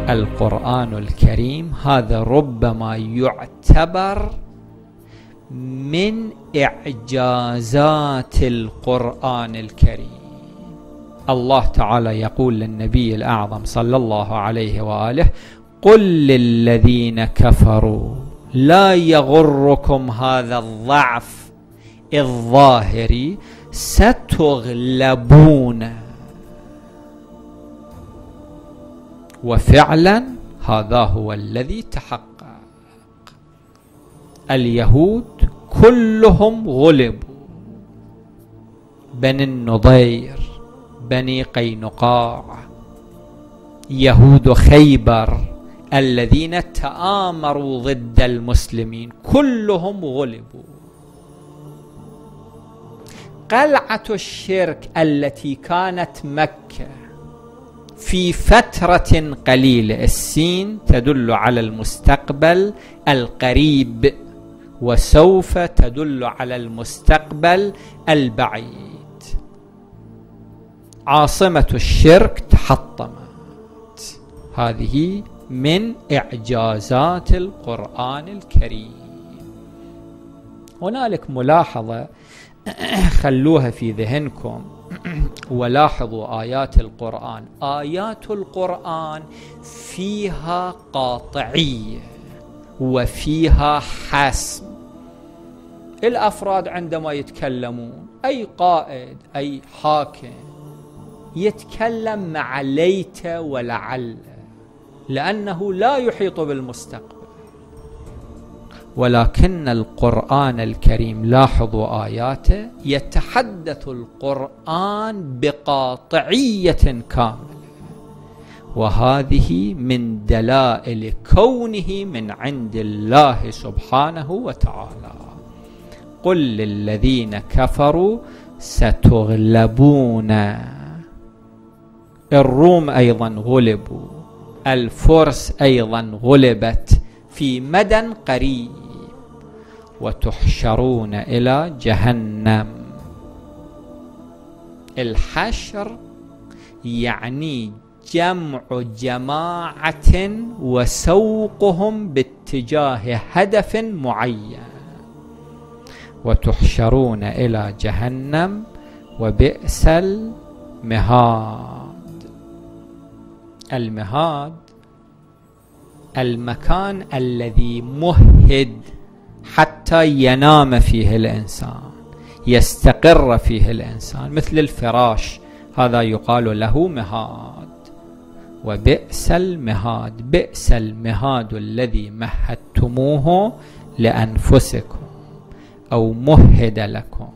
القرآن الكريم هذا ربما يعتبر من إعجازات القرآن الكريم. الله تعالى يقول للنبي الأعظم صلى الله عليه وآله: قل للذين كفروا لا يغركم هذا الضعف الظاهري ستغلبون. وفعلا هذا هو الذي تحقق. اليهود كلهم غلبوا، بني النضير، بني قينقاع، يهود خيبر الذين تآمروا ضد المسلمين كلهم غلبوا. قلعة الشرك التي كانت مكة في فترة قليلة، السين تدل على المستقبل القريب وسوف تدل على المستقبل البعيد. عاصمة الشرك تحطمت. هذه من إعجازات القرآن الكريم. هنالك ملاحظة خلوها في ذهنكم ولاحظوا آيات القرآن. آيات القرآن فيها قاطعية وفيها حسم. الأفراد عندما يتكلمون، أي قائد أي حاكم يتكلم مع ليت ولعل، لأنه لا يحيط بالمستقبل. ولكن القرآن الكريم لاحظوا آياته يتحدث القرآن بقاطعية كاملة، وهذه من دلائل كونه من عند الله سبحانه وتعالى. قل للذين كفروا ستغلبون. الروم أيضا غلبوا، الفرس أيضا غلبت في مدى قريب. وتحشرون إلى جهنم. الحشر يعني جمع جماعة وسوقهم باتجاه هدف معين. وتحشرون إلى جهنم وبئس المهاد. المهاد المكان الذي مهد حتى ينام فيه الإنسان، يستقر فيه الإنسان، مثل الفراش، هذا يقال له مهاد. وبئس المهاد، بئس المهاد الذي مهدتموه لأنفسكم أو مهد لكم.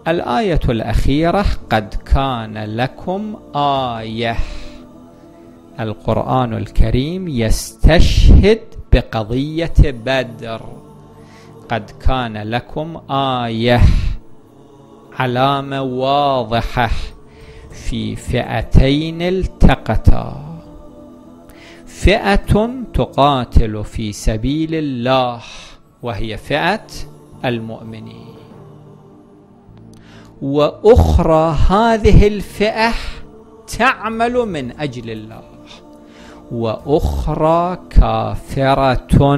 الآية الأخيرة: قد كان لكم آية. القرآن الكريم يستشهد بقضية بدر. قد كان لكم آية، علامة واضحة في فئتين التقتا. فئة تقاتل في سبيل الله وهي فئة المؤمنين، وأخرى هذه الفئة تعمل من أجل الله، وأخرى كافرة.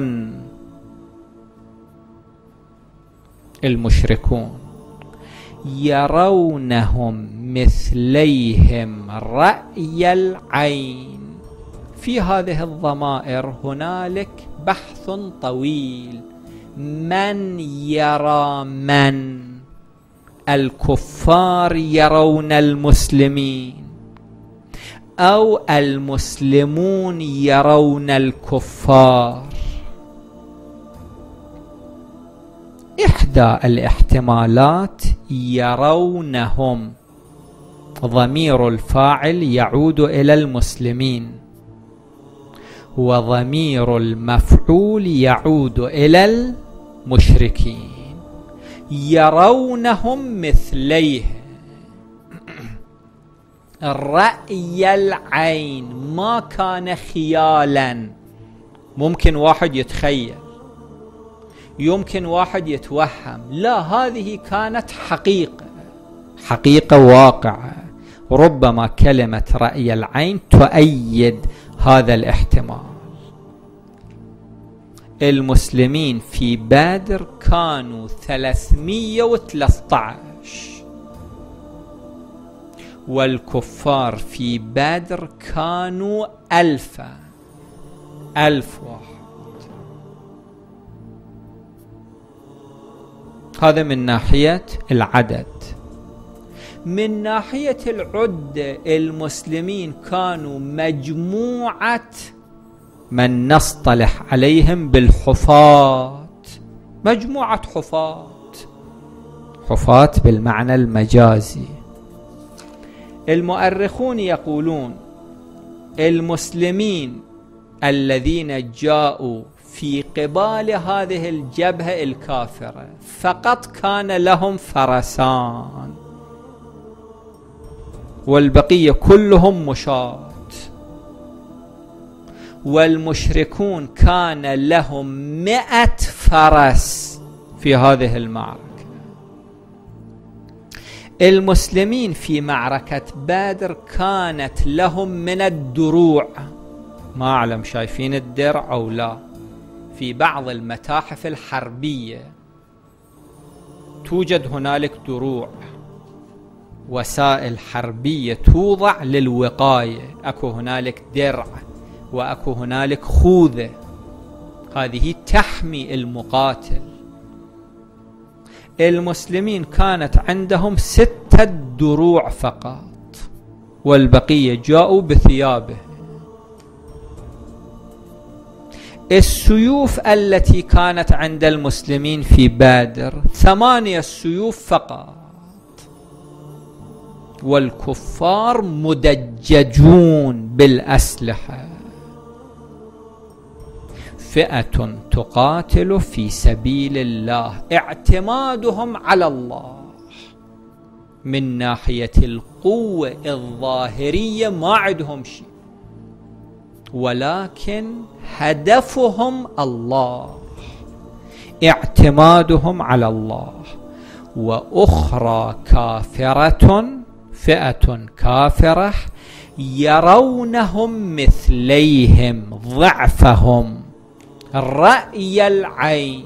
المشركون يرونهم مثليهم رأي العين. في هذه الضمائر هنالك بحث طويل. من يرى من؟ الكفار يرون المسلمين أو المسلمون يرون الكفار؟ إحدى الاحتمالات يرونهم، ضمير الفاعل يعود إلى المسلمين، وضمير المفعول يعود إلى المشركين. يرونهم مثليه، رأي العين، ما كان خيالا. ممكن واحد يتخيل، يمكن واحد يتوهم، لا، هذه كانت حقيقة، حقيقة واقعة. وربما كلمة رأي العين تؤيد هذا الاحتمال. المسلمين في بدر كانوا 313 والكفار في بدر كانوا 1000 واحد. هذا من ناحية العدد. من ناحية العدة المسلمين كانوا مجموعة من نصطلح عليهم بالحفاة، مجموعة حفاة بالمعنى المجازي. المؤرخون يقولون المسلمين الذين جاءوا في قبال هذه الجبهة الكافرة فقط كان لهم فرسان والبقية كلهم مشاة، والمشركون كان لهم 100 فرس في هذه المعركة. المسلمين في معركة بدر كانت لهم من الدروع، ما أعلم شايفين الدرع أو لا، في بعض المتاحف الحربية توجد هنالك دروع، وسائل حربية توضع للوقاية، أكو هنالك درع وأكو هنالك خوذة، هذه تحمي المقاتل. المسلمين كانت عندهم 6 دروع فقط والبقية جاءوا بثيابه. السيوف التي كانت عند المسلمين في بدر 8 سيوف فقط، والكفار مدججون بالأسلحة. فئة تقاتل في سبيل الله اعتمادهم على الله، من ناحية القوة الظاهرية ما عندهم شيء، ولكن هدفهم الله، اعتمادهم على الله. وأخرى كافرة، فئة كافرة يرونهم مثليهم ضعفهم رأي العين،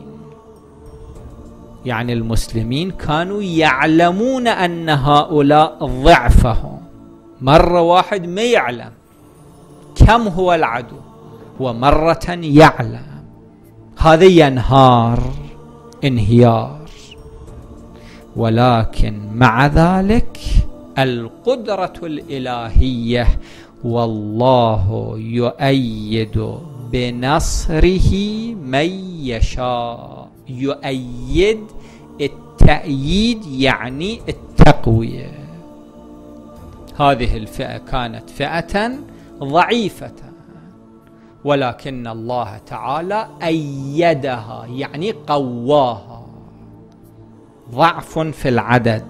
يعني المسلمين كانوا يعلمون أن هؤلاء ضعفهم، مرة واحد ما يعلم كم هو العدو، ومرة يعلم، هذا ينهار انهيار. ولكن مع ذلك القدرة الإلهية، والله يؤيد بنصره من يشاء. يؤيد، التأييد يعني التقوية. هذه الفئة كانت فئة ضعيفة، ولكن الله تعالى أيدها يعني قواها. ضعف في العدد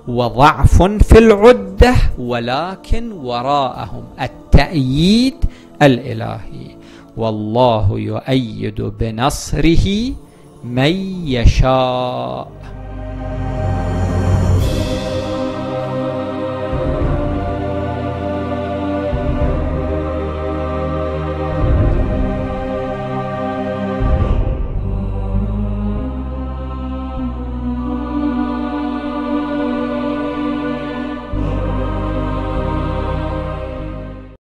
وضعف في العدة، ولكن وراءهم التأييد الإلهي. والله يؤيد بنصره من يشاء.